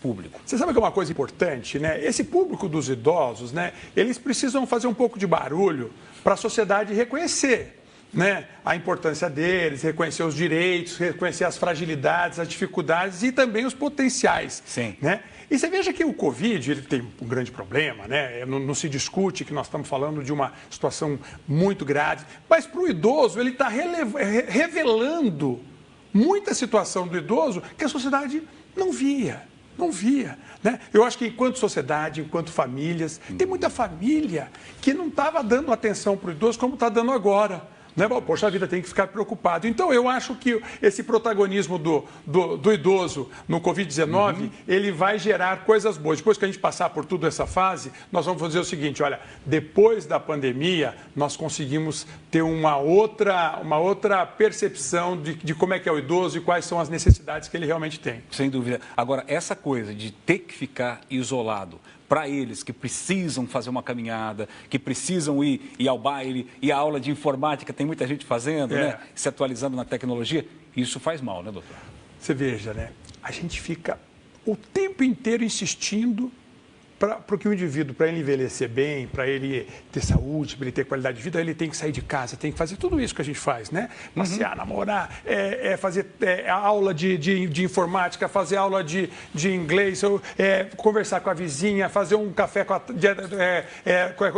público. Você sabe que é uma coisa importante, né? Esse público dos idosos, né? Eles precisam fazer um pouco de barulho para a sociedade reconhecer, né, a importância deles, reconhecer os direitos, reconhecer as fragilidades, as dificuldades e também os potenciais. Sim. Né? E você veja que o Covid ele tem um grande problema, né? Não se discute que nós estamos falando de uma situação muito grave, mas para o idoso ele está revelando muita situação do idoso que a sociedade não via. Não via. Né? Eu acho que enquanto sociedade, enquanto famílias, tem muita família que não estava dando atenção para o idoso como está dando agora. Né? Poxa, a vida tem que ficar preocupado. Então, eu acho que esse protagonismo do idoso no Covid-19, ele vai gerar coisas boas. Depois que a gente passar por toda essa fase, nós vamos fazer o seguinte, olha, depois da pandemia, nós conseguimos ter uma outra percepção de como é que é o idoso e quais são as necessidades que ele realmente tem. Sem dúvida. Agora, essa coisa de ter que ficar isolado, para eles que precisam fazer uma caminhada, que precisam ir ao baile, e a aula de informática, tem muita gente fazendo, né? Se atualizando na tecnologia, isso faz mal, né, doutor? Você veja, né? A gente fica o tempo inteiro insistindo para que o indivíduo, para ele envelhecer bem, para ele ter saúde, para ele ter qualidade de vida, ele tem que sair de casa, tem que fazer tudo isso que a gente faz, né? Passear, namorar, fazer aula de informática, fazer aula de inglês, conversar com a vizinha, fazer um café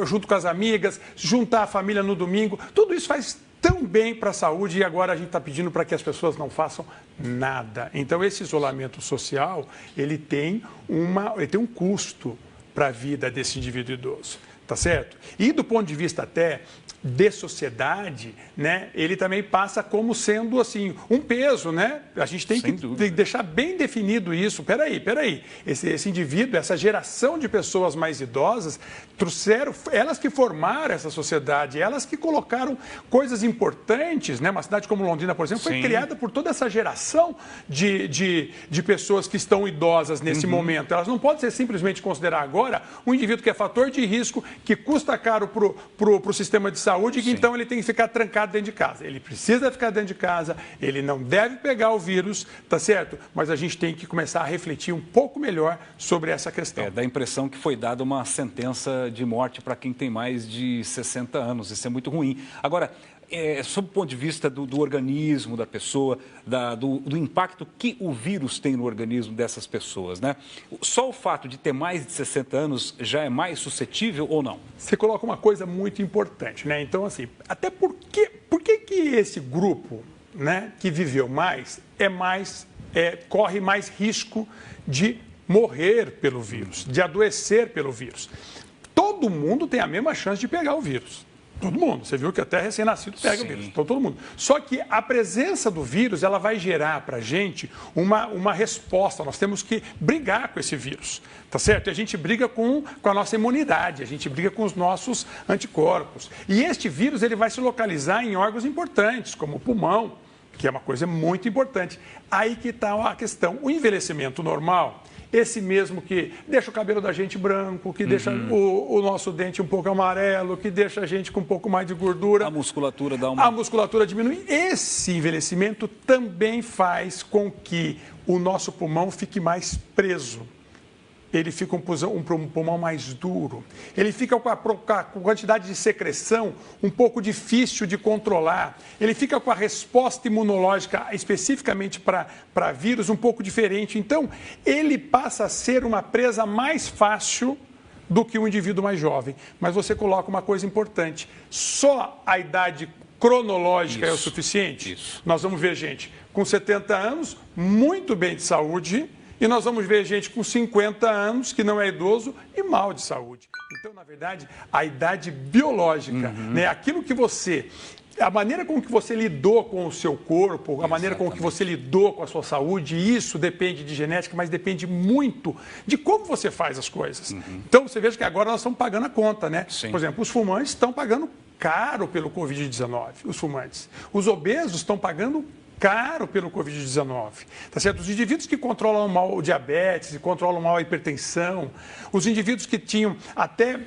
junto com as amigas, juntar a família no domingo. Tudo isso faz tão bem para a saúde e agora a gente está pedindo para que as pessoas não façam nada. Então, esse isolamento social, ele tem um custo para a vida desse indivíduo idoso, tá certo? E do ponto de vista até de sociedade, né, ele também passa como sendo, assim, um peso, né? A gente tem que deixar bem definido isso. Peraí. Esse indivíduo, essa geração de pessoas mais idosas, trouxeram, elas que formaram essa sociedade, elas que colocaram coisas importantes, né? Uma cidade como Londrina, por exemplo, foi criada por toda essa geração de pessoas que estão idosas nesse momento. Elas não podem ser simplesmente considerar agora um indivíduo que é fator de risco, que custa caro para o sistema de saúde, que então ele tem que ficar trancado dentro de casa. Ele precisa ficar dentro de casa, ele não deve pegar o vírus, tá certo? Mas a gente tem que começar a refletir um pouco melhor sobre essa questão. Dá a impressão que foi dada uma sentença de morte para quem tem mais de 60 anos. Isso é muito ruim. Agora, sob o ponto de vista do organismo da pessoa, do impacto que o vírus tem no organismo dessas pessoas, né? Só o fato de ter mais de 60 anos já é mais suscetível ou não? Você coloca uma coisa muito importante, né? Então, assim, até por que esse grupo, né, que viveu mais, corre mais risco de morrer pelo vírus, de adoecer pelo vírus? Todo mundo tem a mesma chance de pegar o vírus. Todo mundo. Você viu que até recém-nascido pega o vírus. Então, todo mundo. Só que a presença do vírus, ela vai gerar para a gente uma resposta. Nós temos que brigar com esse vírus, tá certo? E a gente briga com a nossa imunidade, a gente briga com os nossos anticorpos. E este vírus, ele vai se localizar em órgãos importantes, como o pulmão, que é uma coisa muito importante. Aí que está a questão. O envelhecimento normal, esse mesmo que deixa o cabelo da gente branco, que deixa o nosso dente um pouco amarelo, que deixa a gente com um pouco mais de gordura. A musculatura A musculatura diminui. Esse envelhecimento também faz com que o nosso pulmão fique mais preso. Ele fica um pulmão mais duro. Ele fica com a quantidade de secreção um pouco difícil de controlar. Ele fica com a resposta imunológica, especificamente para vírus, um pouco diferente. Então, ele passa a ser uma presa mais fácil do que um indivíduo mais jovem. Mas você coloca uma coisa importante. Só a idade cronológica é o suficiente? Nós vamos ver gente com 70 anos, muito bem de saúde, e nós vamos ver gente com 50 anos, que não é idoso, e mal de saúde. Então, na verdade, a idade biológica, né, aquilo que a maneira com que você lidou com o seu corpo, a maneira com que você lidou com a sua saúde, isso depende de genética, mas depende muito de como você faz as coisas. Então, você veja que agora nós estamos pagando a conta, né? Por exemplo, os fumantes estão pagando caro pelo Covid-19, os fumantes. Os obesos estão pagando caro pelo Covid-19, tá certo? Os indivíduos que controlam mal o diabetes e controlam mal a hipertensão, os indivíduos que tinham até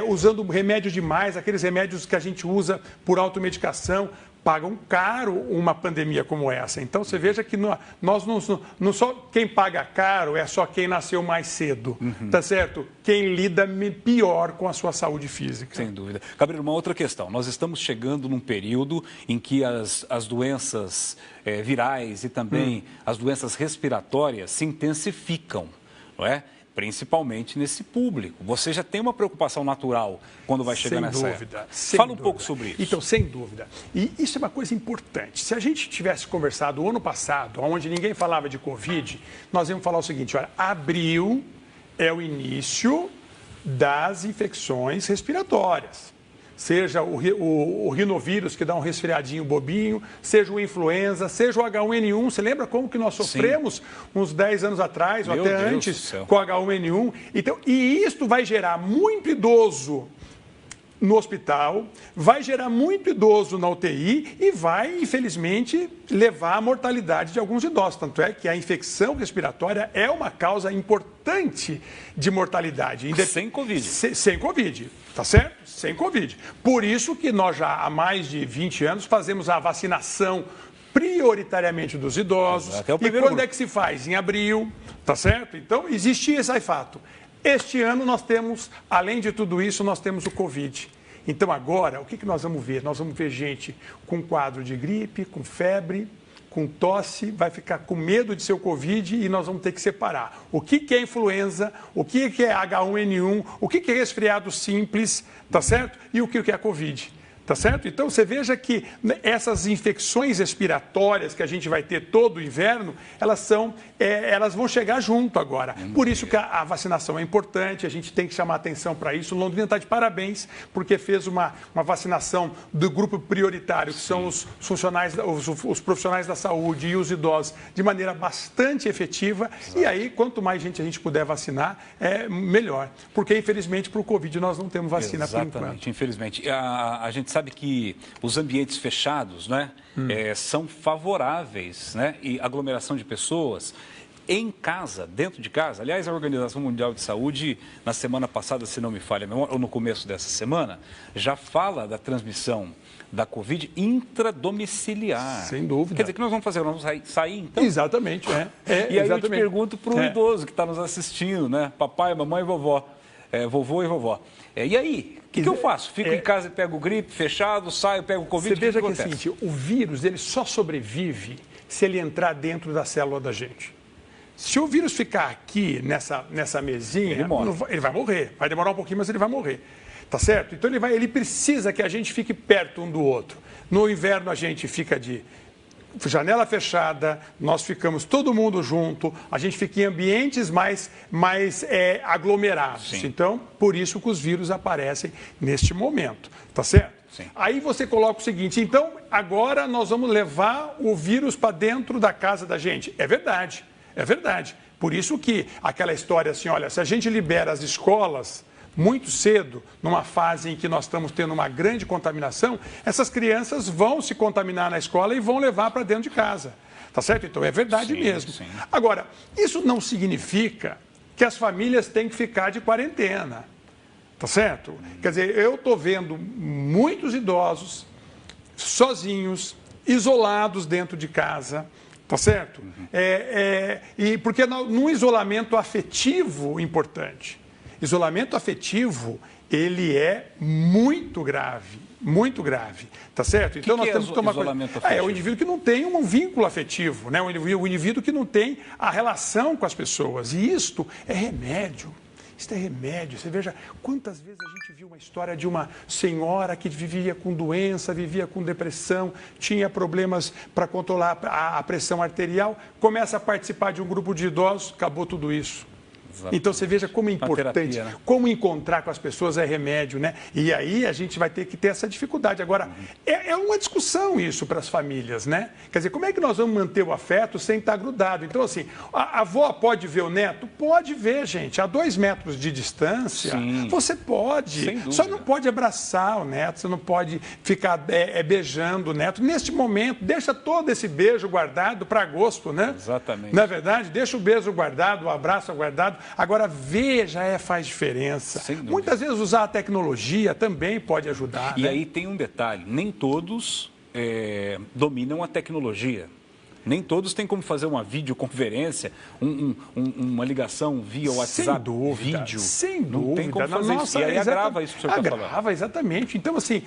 usando remédio demais, aqueles remédios que a gente usa por automedicação, pagam caro uma pandemia como essa. Então, você veja que nós não só quem paga caro é só quem nasceu mais cedo, tá certo? Quem lida pior com a sua saúde física. Sem dúvida. Gabriel, uma outra questão. Nós estamos chegando num período em que as doenças virais e também as doenças respiratórias se intensificam, não é? Principalmente nesse público. Você já tem uma preocupação natural quando vai chegar nessa época. Fala um pouco sobre isso. Então, sem dúvida. E isso é uma coisa importante. Se a gente tivesse conversado o ano passado, onde ninguém falava de Covid, nós íamos falar o seguinte, olha, abril é o início das infecções respiratórias. Seja o rinovírus, que dá um resfriadinho bobinho, seja o influenza, seja o H1N1. Você lembra como que nós sofremos uns 10 anos atrás, ou até antes, com o H1N1? Então, e isso vai gerar muito idoso no hospital, vai gerar muito idoso na UTI e vai, infelizmente, levar à mortalidade de alguns idosos. Tanto é que a infecção respiratória é uma causa importante de mortalidade. Sem Covid. Sem Covid, tá certo? Sem Covid. Por isso que nós já há mais de 20 anos fazemos a vacinação prioritariamente dos idosos. Até o E primeiro quando grupo. é que se faz? Em abril, tá certo? Então, existe esse fato. Este ano nós temos, além de tudo isso, nós temos o Covid. Então agora, o que nós vamos ver? Nós vamos ver gente com quadro de gripe, com febre, com tosse, vai ficar com medo de ser o Covid e nós vamos ter que separar. O que é influenza, o que é H1N1, o que é resfriado simples, tá certo? E o que é Covid. Tá certo? Então, você veja que essas infecções respiratórias que a gente vai ter todo o inverno, elas vão chegar junto agora. Por isso que a vacinação é importante, a gente tem que chamar atenção para isso. O Londrina está de parabéns, porque fez uma vacinação do grupo prioritário, que são os funcionários, os profissionais da saúde e os idosos, de maneira bastante efetiva. Exato. E aí, quanto mais gente a gente puder vacinar, melhor. Porque, infelizmente, para o Covid nós não temos vacina por enquanto. Exatamente, infelizmente. A gente sabe que os ambientes fechados, né, são favoráveis, né, e aglomeração de pessoas em casa, dentro de casa. Aliás, a Organização Mundial de Saúde, na semana passada, se não me falha a memória, ou no começo dessa semana, já fala da transmissão da Covid intradomiciliar. Sem dúvida. Quer dizer, o que nós vamos fazer? Nós vamos sair então? Exatamente, E aí eu te pergunto para o idoso que está nos assistindo, né, papai, mamãe e vovó, vovô e vovó. E aí, o que eu faço? Fico em casa e pego gripe, fechado, saio, pego Covid, Você veja que é o seguinte, o vírus ele só sobrevive se ele entrar dentro da célula da gente. Se o vírus ficar aqui nessa mesinha, ele vai morrer. Vai demorar um pouquinho, mas ele vai morrer. Tá certo? Então ele precisa que a gente fique perto um do outro. No inverno a gente fica de janela fechada, nós ficamos todo mundo junto, a gente fica em ambientes mais aglomerados. Sim. Então, por isso que os vírus aparecem neste momento, tá certo? Sim. Aí você coloca o seguinte, então, agora nós vamos levar o vírus para dentro da casa da gente. É verdade, é verdade. Por isso que aquela história assim, olha, se a gente libera as escolas muito cedo, numa fase em que nós estamos tendo uma grande contaminação, essas crianças vão se contaminar na escola e vão levar para dentro de casa. Tá certo? Então é verdade mesmo. Sim. Agora, isso não significa que as famílias têm que ficar de quarentena. Tá certo? Quer dizer, eu estou vendo muitos idosos sozinhos, isolados dentro de casa. Tá certo? E porque num isolamento afetivo importante. Isolamento afetivo, ele é muito grave, tá certo? Então nós temos que tomar isolamento afetivo? É o indivíduo que não tem um vínculo afetivo, né? O indivíduo que não tem a relação com as pessoas. E isto é remédio. Isso é remédio. Você veja quantas vezes a gente viu uma história de uma senhora que vivia com doença, vivia com depressão, tinha problemas para controlar a pressão arterial, começa a participar de um grupo de idosos, acabou tudo isso. Exato. Então você veja como é importante, terapia, né? Como encontrar com as pessoas é remédio, né? E aí a gente vai ter que ter essa dificuldade. Agora, é uma discussão isso para as famílias, né? Quer dizer, como é que nós vamos manter o afeto sem estar grudado? Então, assim, a avó pode ver o neto? Pode ver, gente. A 2 metros de distância, sim, você pode. Só não pode abraçar o neto, você não pode ficar beijando o neto. Neste momento, deixa todo esse beijo guardado para agosto, né? Exatamente. Não é verdade? Deixa o beijo guardado, o abraço guardado. Agora, veja, faz diferença. Muitas vezes usar a tecnologia também pode ajudar. E né? aí tem um detalhe, nem todos dominam a tecnologia. Nem todos têm como fazer uma videoconferência, uma ligação via WhatsApp, sem dúvida, vídeo. Sem dúvida. Não tem como fazer isso. E aí agrava isso que o senhor está falando. Agrava, exatamente. Então, assim,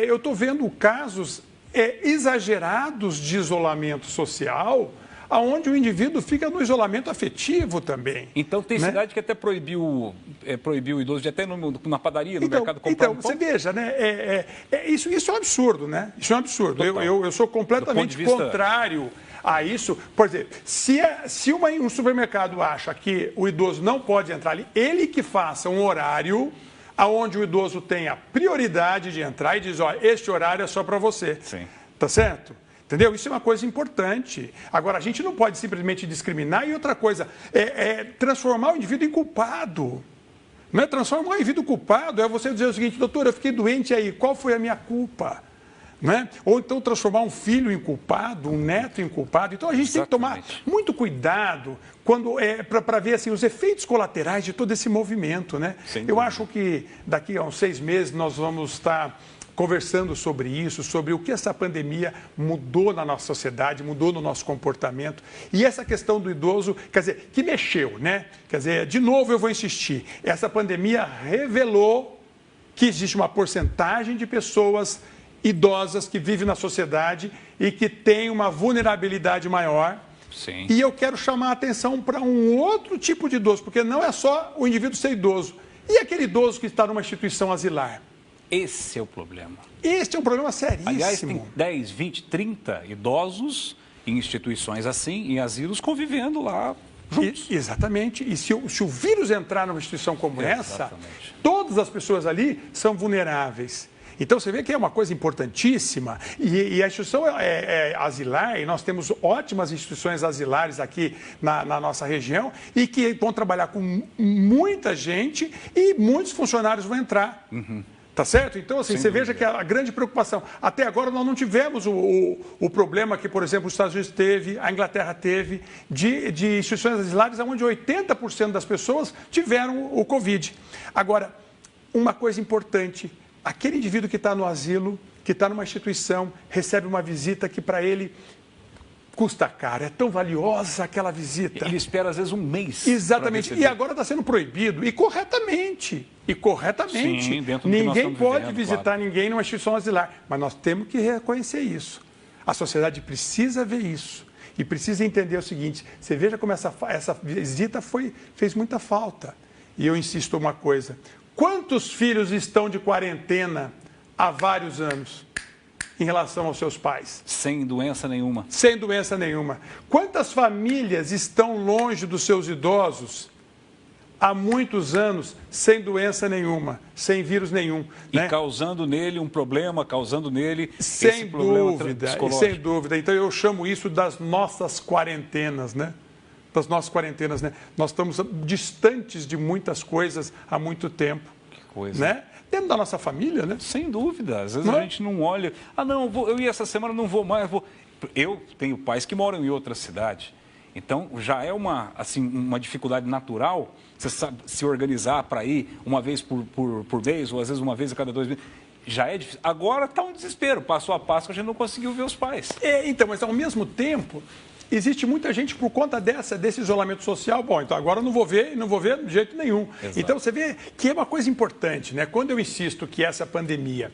eu estou vendo casos exagerados de isolamento social, onde o indivíduo fica no isolamento afetivo também. Então, tem cidade que até proibiu o idoso de até na padaria, no mercado, comprar um pão. Você veja, né? Isso é um absurdo, né? Isso é um absurdo. Eu sou completamente contrário a isso. Por exemplo, se um supermercado acha que o idoso não pode entrar ali, ele que faça um horário onde o idoso tenha prioridade de entrar e diz, olha, este horário é só para você. Sim. Tá certo? Entendeu? Isso é uma coisa importante. Agora, a gente não pode simplesmente discriminar. E outra coisa, transformar o indivíduo em culpado. Não é transformar o indivíduo culpado, é você dizer o seguinte, doutor, eu fiquei doente aí, qual foi a minha culpa? Né? Ou então transformar um filho em culpado, um neto em culpado. Então a gente tem que tomar muito cuidado quando para ver assim, os efeitos colaterais de todo esse movimento. Né? Eu acho que daqui a uns 6 meses nós vamos estar conversando sobre isso, sobre o que essa pandemia mudou na nossa sociedade, mudou no nosso comportamento. E essa questão do idoso, quer dizer, que mexeu, né? Quer dizer, de novo eu vou insistir, essa pandemia revelou que existe uma porcentagem de pessoas idosas que vivem na sociedade e que tem uma vulnerabilidade maior. Sim. E eu quero chamar a atenção para um outro tipo de idoso, porque não é só o indivíduo ser idoso. E aquele idoso que está numa instituição asilar? Esse é o problema. Este é um problema seríssimo. Aliás, tem 10, 20, 30 idosos em instituições assim, em asilos, convivendo lá juntos. Exatamente. E se o vírus entrar numa instituição como essa, todas as pessoas ali são vulneráveis. Então, você vê que é uma coisa importantíssima. E a instituição asilar, e nós temos ótimas instituições asilares aqui na nossa região, e que vão trabalhar com muita gente e muitos funcionários vão entrar. Tá certo? Então, assim, você veja que a grande preocupação. Até agora nós não tivemos o problema que, por exemplo, os Estados Unidos teve, a Inglaterra teve, de instituições asilares onde 80% das pessoas tiveram o Covid. Agora, uma coisa importante, aquele indivíduo que está no asilo, que está numa instituição, recebe uma visita que para ele custa caro, é tão valiosa aquela visita. Ele espera às vezes um mês. Exatamente. E agora está sendo proibido, e corretamente. Sim, dentro do ninguém pode vivendo, visitar ninguém numa instituição asilar. Mas nós temos que reconhecer isso. A sociedade precisa ver isso. E precisa entender o seguinte, você veja como essa visita fez muita falta. E eu insisto uma coisa, quantos filhos estão de quarentena há vários anos em relação aos seus pais? Sem doença nenhuma. Sem doença nenhuma. Quantas famílias estão longe dos seus idosos há muitos anos sem doença nenhuma, sem vírus nenhum? E né? causando nele um problema, causando nele sem dúvida, sem dúvida. Então eu chamo isso das nossas quarentenas, né? Das nossas quarentenas, né? Nós estamos distantes de muitas coisas há muito tempo. Que coisa. Né? Dentro da nossa família, né? Sem dúvida. Às vezes a gente não olha. Ah, não, eu ia essa semana, não vou mais. Eu tenho pais que moram em outra cidade. Então, já é uma dificuldade natural você sabe, se organizar para ir uma vez por mês, ou às vezes uma vez a cada 2 meses. Já é difícil. Agora está um desespero. Passou a Páscoa, a gente não conseguiu ver os pais. Então, mas ao mesmo tempo, existe muita gente por conta desse isolamento social. Bom, então agora eu não vou ver de jeito nenhum. Exato. Então, você vê que é uma coisa importante, né? Quando eu insisto que essa pandemia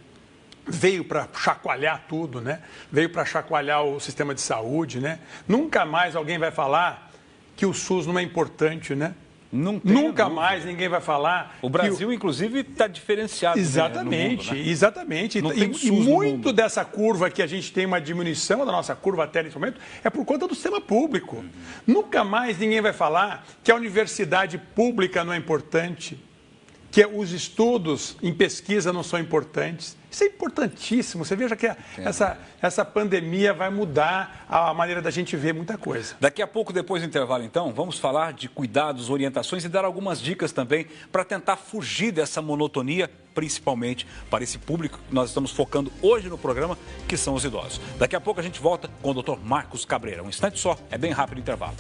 veio para chacoalhar tudo, né? Veio para chacoalhar o sistema de saúde, né? Nunca mais alguém vai falar que o SUS não é importante, né? Nunca mais ninguém vai falar. O Brasil, inclusive, está diferenciado. Exatamente, no mundo, né? exatamente. E muito dessa curva que a gente tem uma diminuição da nossa curva até nesse momento é por conta do sistema público. Nunca mais ninguém vai falar que a universidade pública não é importante, que os estudos em pesquisa não são importantes. Isso é importantíssimo. Você veja que essa pandemia vai mudar a maneira da gente ver muita coisa. Daqui a pouco, depois do intervalo, então, vamos falar de cuidados, orientações e dar algumas dicas também para tentar fugir dessa monotonia, principalmente para esse público que nós estamos focando hoje no programa, que são os idosos. Daqui a pouco a gente volta com o Dr. Marcos Cabreira. Um instante só, é bem rápido o intervalo.